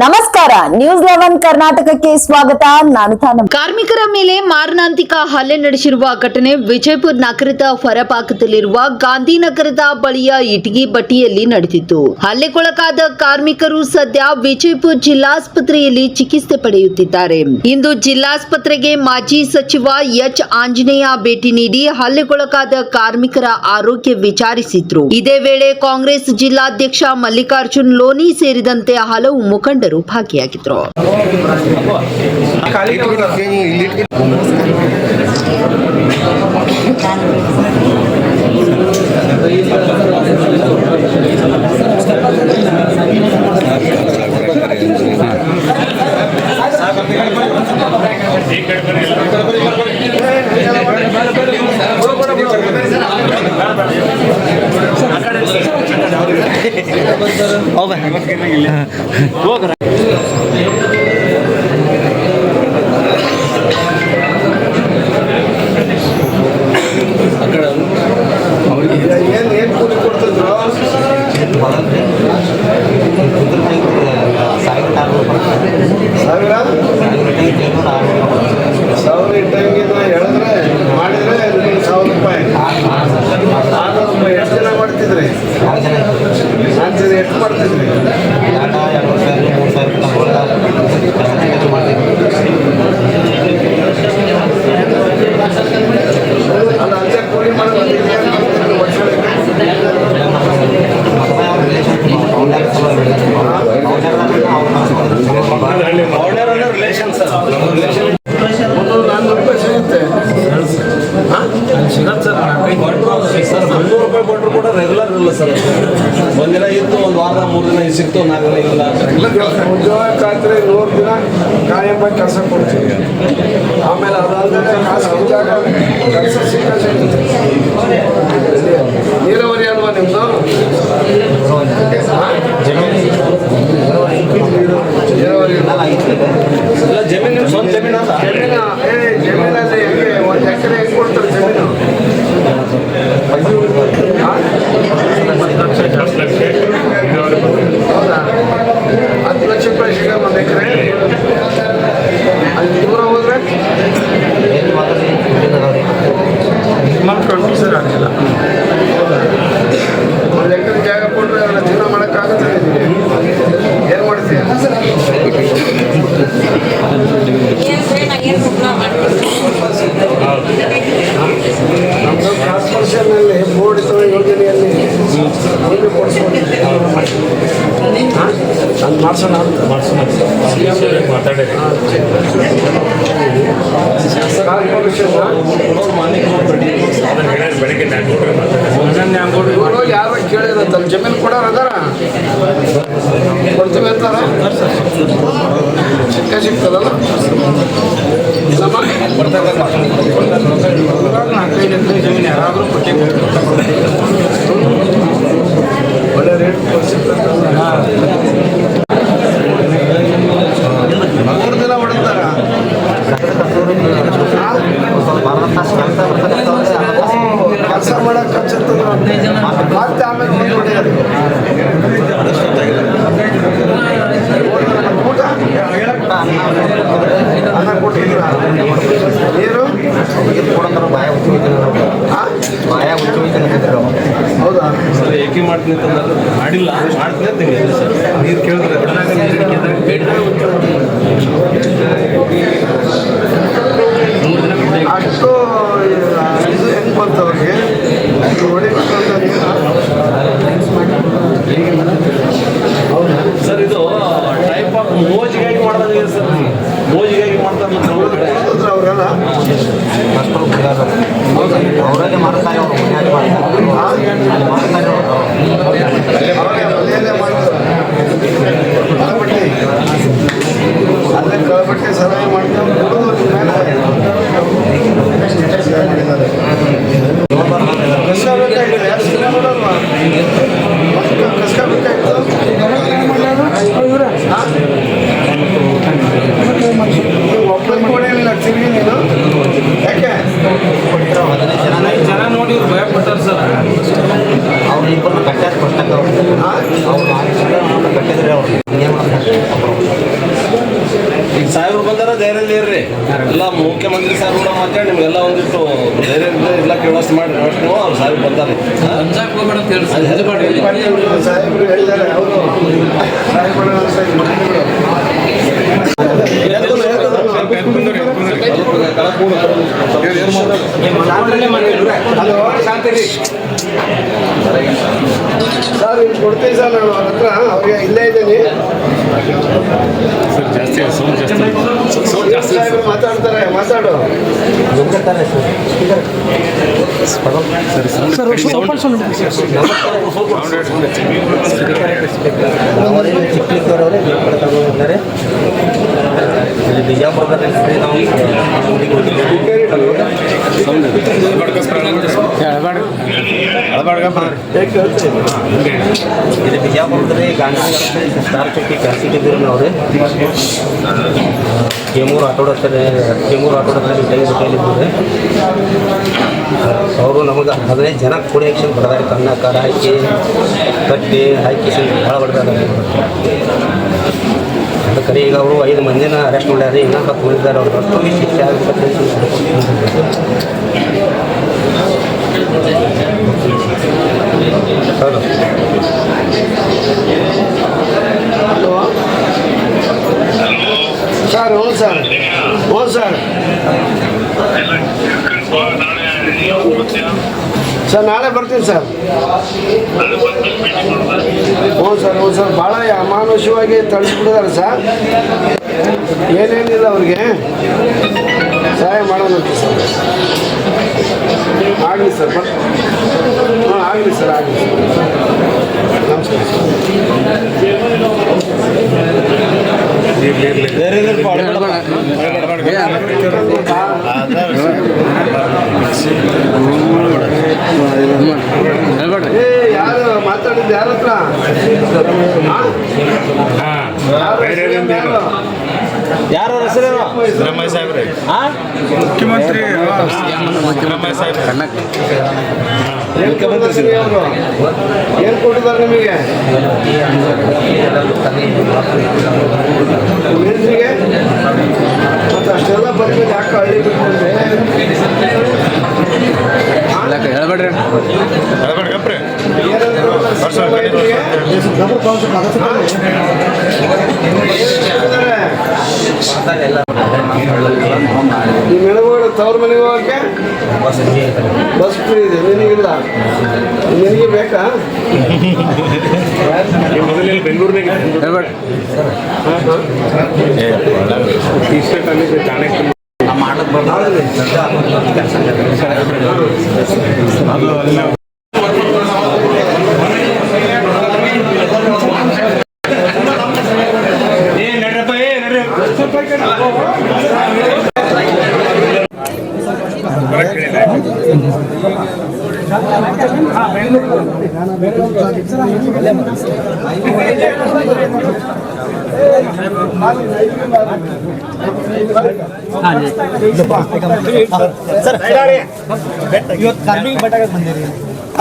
ನಮಸ್ಕಾರ, ನ್ಯೂಸ್ 11 ಕರ್ನಾಟಕಕ್ಕೆ ಸ್ವಾಗತ. ನಾನು ತಾನಮ್ಮ. ಕಾರ್ಮಿಕರ ಮೇಲೆ ಮಾರಣಾಂತಿಕ ಹಲ್ಲೆ ನಡೆಸಿರುವ ಘಟನೆ ವಿಜಯಪುರ ನಗರದ ಹೊರಭಾಗದಲ್ಲಿರುವ ಗಾಂಧಿನಗರದ ಬಳಿಯ ಇಟಗಿ ಭಟ್ಟಿಯಲ್ಲಿ ನಡೆದಿತ್ತು. ಹಲ್ಲೆಗೊಳಗಾದ ಕಾರ್ಮಿಕರು ಸದ್ಯ ವಿಜಯಪುರ ಜಿಲ್ಲಾಸ್ಪತ್ರೆಯಲ್ಲಿ ಚಿಕಿತ್ಸೆ ಪಡೆಯುತ್ತಿದ್ದಾರೆ. ಇಂದು ಜಿಲ್ಲಾಸ್ಪತ್ರೆಗೆ ಮಾಜಿ ಸಚಿವ ಎಚ್ ಆಂಜನೇಯ ಭೇಟಿ ನೀಡಿ ಹಲ್ಲೆಗೊಳಗಾದ ಕಾರ್ಮಿಕರ ಆರೋಗ್ಯ ವಿಚಾರಿಸಿದ್ರು. ಇದೇ ವೇಳೆ ಕಾಂಗ್ರೆಸ್ ಜಿಲ್ಲಾಧ್ಯಕ್ಷ ಮಲ್ಲಿಕಾರ್ಜುನ್ ಲೋನಿ ಸೇರಿದಂತೆ ಹಲವು ಮುಖಂಡರು ಭಾಗಿಯಾಗಿದ್ದರು. ಎಷ್ಟು ಮಾಡ್ತಿದ್ರಿ? ಅಲ್ಲ ಅಲ್ಲೇ ಕೂಲಿ ಮಾಡೋದು ರಿಲೇಷನ್ ಸರ್, ₹100 ಸಿಗುತ್ತೆ. ಸಿಗತ್ತೆ ಸರ್. ₹300 ಕೊಟ್ಟರು ಕೂಡ ರೆಗ್ಯುಲರ್ ಇಲ್ಲ ಸರ್. ಒಂದಿನ ಇತ್ತು, ಒಂದು ವಾರ 3 ದಿನ ಸಿಕ್ತು, 4 ದಿನ ಇಲ್ಲ. ಉದ್ಯೋಗಕ್ಕಾದ್ರೆ 100 ದಿನ ಕಾಯಂಬಾಗಿ ಕೆಲಸ ಕೊಡ್ತೀವಿ. ಆಮೇಲೆ ಅದಾದ್ಮೇಲೆ ಖಾಸಗಿ ಜಾಗ ಕೆಲಸ ನೀರಾವರಿ ಅಲ್ವಾ ನಿಮ್ಮದು? ನೀರಾವರಿ ಇಲ್ಲ, ಜಮೀನು ನಿಮ್ಮ ಸ್ವಂತ ಜಮೀನು ಅಲ್ಲ? ಜಮೀನಲ್ಲಿ ಹೆಂಗೆ 1 ಎಕರೆ ಹೆಂಗೆ ಕೊಡ್ತಾರೆ ಜಮೀನು? ಹೌದಾ? 10 ಲಕ್ಷ ರೂಪಾಯಿ ಸಿಗಲ್ಲ 1 ಎಕರೆ. ಅಲ್ಲಿ ದೂರ ಹೋದ್ರೆ ಮಾಡ್ಕೊಂಡು ಸರ್ ಆಗಿಲ್ಲ. ಹೌದಾ? 1 ಎಕರೆ ಜಾಗ ಕೊಟ್ಟರೆ ಅವರ ಜೀವನ ಮಾಡೋಕ್ಕಾಗುತ್ತೆ. ಏನು ಮಾಡ್ತೀಯ? ನಮ್ಮದು ಕಾರ್ಪೊರೇಷನ್ನಲ್ಲಿ ಬೋರ್ಡ್ ಯೋಜನೆಯಲ್ಲಿ ಮುಂದೆ ಕೊಡಿಸ್ಕೊಂಡು ಅದು ಮಾಡಿಸೋಣ ಅಂತ ಕಾರ್ಪೊರೇಷನ್ ಯಾರು ಕೇಳಿರತ್ತಲ್ಲ, ಜಮೀನು ಕೊಡೋರು ಅದಾರ, ಕೊಡ್ತೀವಿ ಅಂತಾರ. ಸಿಗ್ತದಲ್ಲ ಇಲ್ಲಮ್ಮ, 4-5 ಎಕರೆ ಜಮೀನು ಯಾರಾದರೂ ಕೊಟ್ಟೆ ಒಳ್ಳೆ ರೇಟ್ ಸಿಗ್ತದೆ. 3 ದಿನ ಹೊಡಿತಾರ. ಕೆಲಸ ಮಾಡಕ್ಕೆ ಹಚ್ಚಿರ್ತದ ಮತ್ತೆ ಆಮೇಲೆ ಮುಂದೆ ಹೊಡೆಯೋದು. ಊಟ ಅನ್ನ ಕೊಟ್ಟಿದ್ದೀರ? ನೀರು ಹೌದಾ? ಸರ್ ಏಕೆ ಮಾಡ್ತೀನಿ ಅಂತಂದ್ರೆ ಮಾಡಿಲ್ಲ, ಮಾಡ್ತೀನಿ ಅಂತ ಸರ್. ನೀರು ಕೇಳಿದ್ರೆ ಅಷ್ಟು ಇದು ಹೆಂಗೆ ಬಂತು ಅವ್ರಿಗೆ ಹೊಡಿಬೇಕಂತ ನೀರು? ಸರ್ ಇದು ಟೈಪ್ ಆಫ್ ಮೋಜಿಗಾಗಿ ಮಾಡೋದಾಗಿದೆ ಸರ್. ಮೋಜಿಗಾಗಿ ಮಾಡ್ತಾರೆ ಅವರೆಲ್ಲ. ಅವರೇ ಮಾಡ್ತಾರೆ, ಧೈರ್ಯ ಇರ್ರಿ, ಎಲ್ಲ ಮುಖ್ಯಮಂತ್ರಿ ಸರ್ ಕೂಡ ಮಾತಾಡಿ ನಿಮ್ಗೆಲ್ಲ ಒಂದಿಟ್ಟು ಧೈರ್ಯ ಇಲ್ಲ ವ್ಯವಸ್ಥೆ ಮಾಡಿ ನೀವು ಅವ್ರು ಸಾರಿ ಬರ್ತಾರೆ. ಸಾಹೇಬರು ಹೇಳಿದ್ದಾರೆ ಅವರು ಸರ್ ಇಲ್ಲಿ ಕೊಡ್ತೀವಿ ಸರ್, ನಾನು ಅವ್ರ ಹತ್ರ ಅವ್ರಿಗೆ ಇಲ್ಲೇ ಇದ್ದೀನಿ. ಸಾಹೇಬರು ಮಾತಾಡ್ತಾರೆ, ಮಾತಾಡು. ಚಿಕ್ಕಲಿದ್ದವರವರೇ ತಗೊಂಡಿದ್ದಾರೆ. ಇಲ್ಲಿ ಬಿಜಾಪುರದಲ್ಲಿ ನಾವು ಇಲ್ಲಿ ಬಿಜಾಪುರದಲ್ಲಿ ಗಾಂಧಿನಗರದಲ್ಲಿ ಸ್ಟಾರ್ ಚೌಕಿ ಕ್ಯಾಸಿಟ್ ಇದ್ದೀರಿ ಅವರೇ. ಕೆಮೂರು ಆಟೋಡತ್ತಲ್ಲಿ ಇಟ್ಟಿದ್ದಾರೆ. ಅವರು ನಮಗೆ 15 ಜನ ಕೂಡಿ ಆ್ಯಕ್ಷನ್ ಬರ್ತಾರೆ. ಕಣ್ಣ ಕಾರ ಹಾಕಿ ಕಟ್ಟಿ ಹಾಕಿ ಭಾಳ ಬಡ್ದಾರೆ. ಅದಕ್ಕೆ ಈಗ ಅವರು 5 ಮಂದಿನ ಅರೆಸ್ಟ್ ಮಾಡ್ಯಾರ. ಇನ್ನೂ 10 ಮಂದಿದ್ದಾರೆ. ಅವ್ರು ಅಷ್ಟು ಶಿಕ್ಷೆ ಆಗಬೇಕು. ಹೌದು ಸರ್. ಹ್ಞೂ ಸರ್, ಹ್ಞೂ ಸರ್. ಸರ್ ನಾಳೆ ಬರ್ತೀನಿ ಸರ್. ಹ್ಞೂ ಸರ್, ಹ್ಞೂ ಸರ್. ಭಾಳ ಅಮಾನುಷವಾಗಿ ತಳಿಸ್ಬಿಟ್ಟಿದ್ದಾರೆ ಸರ್. ಏನೇನಿಲ್ಲ ಅವ್ರಿಗೆ ಸಹಾಯ ಮಾಡೋಣಂತೆ ಸರ್. ಆಗಲಿ ಸರ್, ಹಾಂ ಆಗಲಿ ಸರ್, ಆಗಲಿ ಸರ್. ನಮಸ್ಕಾರ ಸರ್. ಯಾರು ಮಾತಾಡಿದ್ದು ಯಾರ ಹತ್ರ? ಯಾರು ಹೆಸರೇನು? ಮುಖ್ಯಮಂತ್ರಿ ಏನು ಕೊಟ್ಟಿದ್ದಾರೆ ನಿಮಗೆ? ಮೆಂತ್ರಿಗೆ ಮತ್ತು ಅಷ್ಟೆಲ್ಲ ಬರ್ಬೇಕು. ಯಾಕೆ ಹಳ್ಳಿ ಬಿಟ್ಕೊಂಡ್ರೆ ಹೇಳ್ಬೇಡ್ರಿ. ಈ ಮೆಳಗೋಡು ತವ್ರ ಮನೆಗೆ ಹೋಗಕ್ಕೆ ಬಸ್ ಫ್ರೀ ಇದೆ, ನಿನಗಿಲ್ಲ. ನಿನಗೆ ಬೇಕಾ?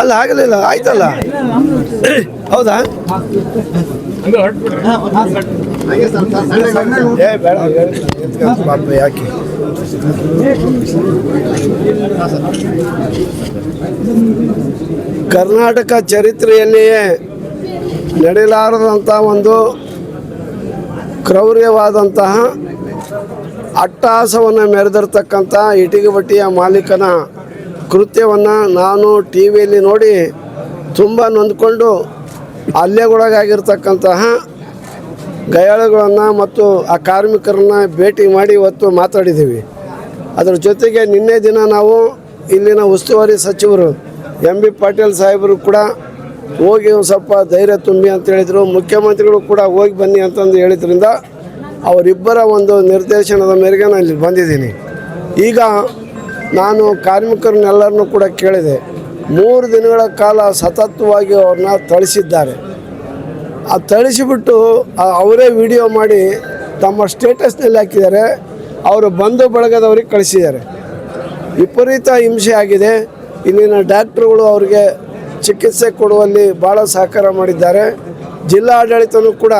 ಅಲ್ಲ ಆಗಲಿಲ್ಲ, ಆಯ್ತಲ್ಲ. ಹೌದಾ? ಏ ಬೇಡ, ಪಾಪ ಯಾಕೆ? ಕರ್ನಾಟಕ ಚರಿತ್ರೆಯಲ್ಲಿಯೇ ನಡೆಯಲಾರದಂಥ ಒಂದು ಕ್ರೌರ್ಯವಾದಂತಹ ಅಟ್ಟಹಾಸವನ್ನು ಮೆರೆದಿರ್ತಕ್ಕಂಥ ಇಟಿಗೆ ಭಟ್ಟಿಯ ಮಾಲೀಕನ ಕೃತ್ಯವನ್ನು ನಾನು ಟಿ ವಿಯಲ್ಲಿ ನೋಡಿ ತುಂಬ ನೊಂದ್ಕೊಂಡು ಹಲ್ಲೆಗೊಳಗಾಗಿರ್ತಕ್ಕಂತಹ ಗಾಯಾಳುಗಳನ್ನು ಮತ್ತು ಆ ಕಾರ್ಮಿಕರನ್ನು ಭೇಟಿ ಮಾಡಿ ಇವತ್ತು ಮಾತಾಡಿದ್ದೀವಿ. ಅದರ ಜೊತೆಗೆ ನಿನ್ನೆ ದಿನ ನಾವು ಇಲ್ಲಿನ ಉಸ್ತುವಾರಿ ಸಚಿವರು MB ಪಾಟೀಲ್ ಸಾಹೇಬರು ಕೂಡ ಹೋಗಿ ಒಂದು ಸ್ವಲ್ಪ ಧೈರ್ಯ ತುಂಬಿ ಅಂತ ಹೇಳಿದರು. ಮುಖ್ಯಮಂತ್ರಿಗಳು ಕೂಡ ಹೋಗಿ ಬನ್ನಿ ಅಂತಂದು ಹೇಳಿದ್ರಿಂದ ಅವರಿಬ್ಬರ ಒಂದು ನಿರ್ದೇಶನದ ಮೇರೆಗೆ ನಾನು ಇಲ್ಲಿ ಬಂದಿದ್ದೀನಿ. ಈಗ ನಾನು ಕಾರ್ಮಿಕರನ್ನೆಲ್ಲರನ್ನೂ ಕೂಡ ಕೇಳಿದೆ. 3 ದಿನಗಳ ಕಾಲ ಸತತವಾಗಿ ಅವ್ರನ್ನ ಥಳಿಸಿದ್ದಾರೆ. ಆ ಥಳಿಸಿಬಿಟ್ಟು ಅವರೇ ವಿಡಿಯೋ ಮಾಡಿ ತಮ್ಮ ಸ್ಟೇಟಸ್ನಲ್ಲಿ ಹಾಕಿದ್ದಾರೆ. ಅವರು ಬಂಧು ಬಳಗದವ್ರಿಗೆ ಕಳಿಸಿದ್ದಾರೆ. ವಿಪರೀತ ಹಿಂಸೆ ಆಗಿದೆ. ಇಲ್ಲಿನ ಡಾಕ್ಟ್ರುಗಳು ಅವರಿಗೆ ಚಿಕಿತ್ಸೆ ಕೊಡುವಲ್ಲಿ ಭಾಳ ಸಹಕಾರ ಮಾಡಿದ್ದಾರೆ. ಜಿಲ್ಲಾ ಆಡಳಿತನೂ ಕೂಡ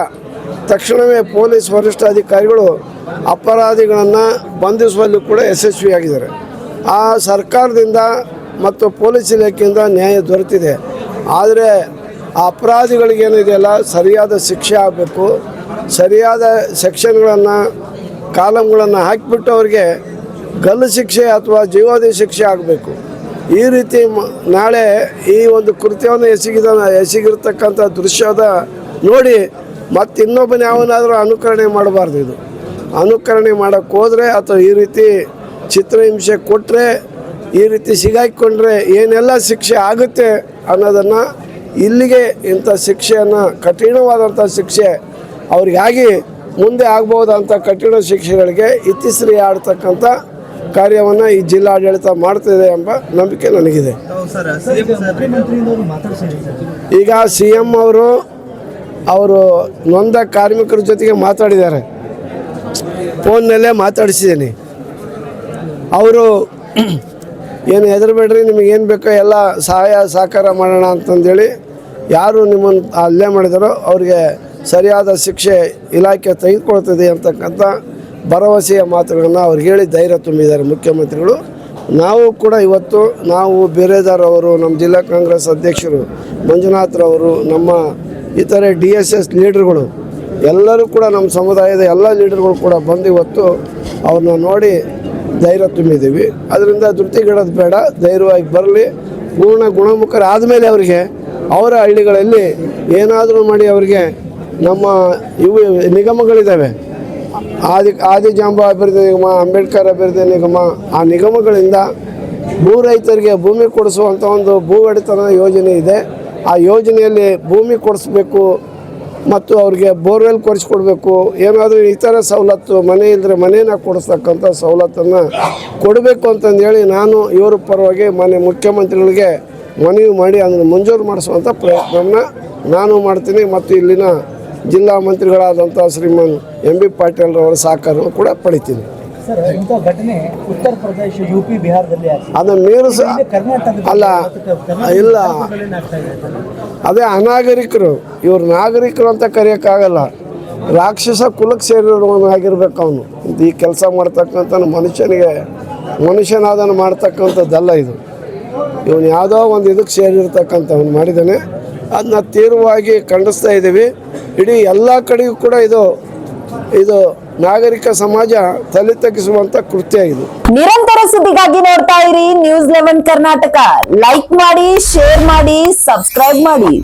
ತಕ್ಷಣವೇ ಪೊಲೀಸ್ ವರಿಷ್ಠಾಧಿಕಾರಿಗಳು ಅಪರಾಧಿಗಳನ್ನು ಬಂಧಿಸುವಲ್ಲಿ ಕೂಡ ಯಶಸ್ವಿಯಾಗಿದ್ದಾರೆ. ಆ ಸರ್ಕಾರದಿಂದ ಮತ್ತು ಪೊಲೀಸ್ ಇಲಾಖೆಯಿಂದ ನ್ಯಾಯ ದೊರೆತಿದೆ. ಆದರೆ ಆ ಅಪರಾಧಿಗಳಿಗೇನಿದೆಯಲ್ಲ ಸರಿಯಾದ ಶಿಕ್ಷೆ ಆಗಬೇಕು. ಸರಿಯಾದ ಸೆಕ್ಷನ್ಗಳನ್ನು ಕಾಲಮ್ಗಳನ್ನು ಹಾಕಿಬಿಟ್ಟು ಅವ್ರಿಗೆ ಗಲ್ಲು ಶಿಕ್ಷೆ ಅಥವಾ ಜೀವಾವಧಿ ಶಿಕ್ಷೆ ಆಗಬೇಕು. ಈ ರೀತಿ ನಾಳೆ ಈ ಒಂದು ಕೃತ್ಯವನ್ನು ಎಸಗಿರ್ತಕ್ಕಂಥ ದೃಶ್ಯದ ನೋಡಿ ಮತ್ತು ಇನ್ನೊಬ್ಬನ ಯಾವನಾದರೂ ಅನುಕರಣೆ ಮಾಡಬಾರ್ದು. ಇದು ಅನುಕರಣೆ ಮಾಡೋಕ್ಕೆ ಹೋದರೆ ಅಥವಾ ಈ ರೀತಿ ಚಿತ್ರಹಿಂಸೆ ಕೊಟ್ಟರೆ, ಈ ರೀತಿ ಸಿಗಾಕೊಂಡ್ರೆ ಏನೆಲ್ಲ ಶಿಕ್ಷೆ ಆಗುತ್ತೆ ಅನ್ನೋದನ್ನು ಇಲ್ಲಿಗೆ ಇಂಥ ಶಿಕ್ಷೆಯನ್ನು ಕಠಿಣವಾದಂಥ ಶಿಕ್ಷೆ ಅವ್ರಿಗಾಗಿ ಮುಂದೆ ಆಗ್ಬೋದಂಥ ಕಠಿಣ ಶಿಕ್ಷೆಗಳಿಗೆ ಇತಿಶ್ರೀ ಆಡ್ತಕ್ಕಂಥ ಕಾರ್ಯವನ್ನು ಈ ಜಿಲ್ಲಾಡಳಿತ ಮಾಡ್ತಿದೆ ಎಂಬ ನಂಬಿಕೆ ನನಗಿದೆ. ಈಗ CM ಅವರು ನೊಂದ ಕಾರ್ಮಿಕರ ಜೊತೆಗೆ ಮಾತಾಡಿದ್ದಾರೆ. ಫೋನ್ನಲ್ಲೇ ಮಾತಾಡಿಸಿದ್ದೀನಿ. ಅವರು ಏನು ಹೆದರಬೇಡ್ರಿ, ನಿಮಗೇನು ಬೇಕೋ ಎಲ್ಲ ಸಹಾಯ ಸಹಕಾರ ಮಾಡೋಣ ಅಂತಂದೇಳಿ ಯಾರು ನಿಮ್ಮನ್ನು ಹಲ್ಲೆ ಮಾಡಿದಾರೋ ಅವ್ರಿಗೆ ಸರಿಯಾದ ಶಿಕ್ಷೆ ಇಲಾಖೆ ತೆಗೆದುಕೊಳ್ತದೆ ಅಂತಕ್ಕಂಥ ಭರವಸೆಯ ಮಾತುಗಳನ್ನು ಅವ್ರಿಗೆ ಹೇಳಿ ಧೈರ್ಯ ತುಂಬಿದ್ದಾರೆ ಮುಖ್ಯಮಂತ್ರಿಗಳು. ನಾವು ಕೂಡ ಇವತ್ತು ನಾವು ಬೇರೆದಾರ್ ಅವರು, ನಮ್ಮ ಜಿಲ್ಲಾ ಕಾಂಗ್ರೆಸ್ ಅಧ್ಯಕ್ಷರು ಮಂಜುನಾಥ್ರವರು, ನಮ್ಮ ಇತರೆ DSS ಲೀಡರ್ಗಳು ಎಲ್ಲರೂ ಕೂಡ ನಮ್ಮ ಸಮುದಾಯದ ಎಲ್ಲ ಲೀಡರ್ಗಳು ಕೂಡ ಬಂದು ಇವತ್ತು ಅವ್ರನ್ನ ನೋಡಿ ಧೈರ್ಯ ತುಂಬಿದ್ದೀವಿ. ಅದರಿಂದ ಧೃತಿಗೆಡೋದು ಬೇಡ, ಧೈರ್ಯವಾಗಿ ಬರಲಿ. ಪೂರ್ಣ ಗುಣಮುಖರಾದಮೇಲೆ ಅವರಿಗೆ ಅವರ ಹಳ್ಳಿಗಳಲ್ಲಿ ಏನಾದರೂ ಮಾಡಿ ಅವರಿಗೆ ನಮ್ಮ ಇವು ನಿಗಮಗಳಿದ್ದಾವೆ, ಆದಿಜಾಂಬ ಅಭಿವೃದ್ಧಿ ನಿಗಮ, ಅಂಬೇಡ್ಕರ್ ಅಭಿವೃದ್ಧಿ ನಿಗಮ, ಆ ನಿಗಮಗಳಿಂದ ಭೂ ರೈತರಿಗೆ ಭೂಮಿ ಕೊಡಿಸುವಂಥ ಒಂದು ಭೂ ಒಡೆತನ ಯೋಜನೆ ಇದೆ. ಆ ಯೋಜನೆಯಲ್ಲಿ ಭೂಮಿ ಕೊಡಿಸ್ಬೇಕು ಮತ್ತು ಅವ್ರಿಗೆ ಬೋರ್ವೆಲ್ ಕೊಡಿಸ್ಕೊಡ್ಬೇಕು. ಏನಾದರೂ ಇತರ ಸವಲತ್ತು, ಮನೆ ಇಲ್ಲದ್ರೆ ಮನೇನ ಕೊಡಿಸ್ತಕ್ಕಂಥ ಸವಲತ್ತನ್ನು ಕೊಡಬೇಕು ಅಂತಂದೇಳಿ ನಾನು ಇವರ ಪರವಾಗಿ ಮುಖ್ಯಮಂತ್ರಿಗಳಿಗೆ ಮನವಿ ಮಾಡಿ ಅದನ್ನು ಮಂಜೂರು ಮಾಡಿಸುವಂಥ ಪ್ರಯತ್ನವನ್ನು ನಾನು ಮಾಡ್ತೀನಿ. ಮತ್ತು ಇಲ್ಲಿನ ಜಿಲ್ಲಾ ಮಂತ್ರಿಗಳಾದಂಥ ಶ್ರೀಮಾನ್ MB ಪಾಟೀಲ್ರವರ ಸಹಕಾರ ಕೂಡ ಪಡಿತೀನಿ. ಉತ್ತರ ಪ್ರದೇಶ, UP, ಬಿಹಾರದಲ್ಲಿ ಅದನ್ನು ಮೀರಿಸ ಅಲ್ಲ ಇಲ್ಲ, ಅದೇ ಅನಾಗರಿಕರು. ಇವ್ರು ನಾಗರಿಕರು ಅಂತ ಕರೆಯೋಕ್ಕಾಗಲ್ಲ. ರಾಕ್ಷಸ ಕುಲಕ್ಕೆ ಸೇರಿರೋನಾಗಿರ್ಬೇಕು ಅವನು. ಈ ಕೆಲಸ ಮಾಡ್ತಕ್ಕಂಥ ಮನುಷ್ಯನಾದನ್ನು ಮಾಡ್ತಕ್ಕಂಥದ್ದಲ್ಲ ಇದು. ಇವನು ಯಾವುದೋ ಒಂದು ಇದಕ್ಕೆ ಸೇರಿರ್ತಕ್ಕಂಥವ್ನು ಮಾಡಿದ್ದಾನೆ. ಅದನ್ನ ತೀವ್ರವಾಗಿ ಖಂಡಿಸ್ತಾ ಇದ್ದೀವಿ. ಇಡೀ ಎಲ್ಲ ಕಡೆಗೂ ಕೂಡ ಇದು ನಾಗರಿಕ ಸಮಾಜ ತಲೆ ತಗ್ಗಿಸುವಂಥ ಕೃತ್ಯ ಇದು. ನಿರಂತರ ಸುದ್ದಿಗಾಗಿ ನೋಡ್ತಾ ಇರಿ News 11 ಕರ್ನಾಟಕ. ಲೈಕ್ ಮಾಡಿ, ಶೇರ್ ಮಾಡಿ, ಸಬ್ಸ್ಕ್ರೈಬ್ ಮಾಡಿ.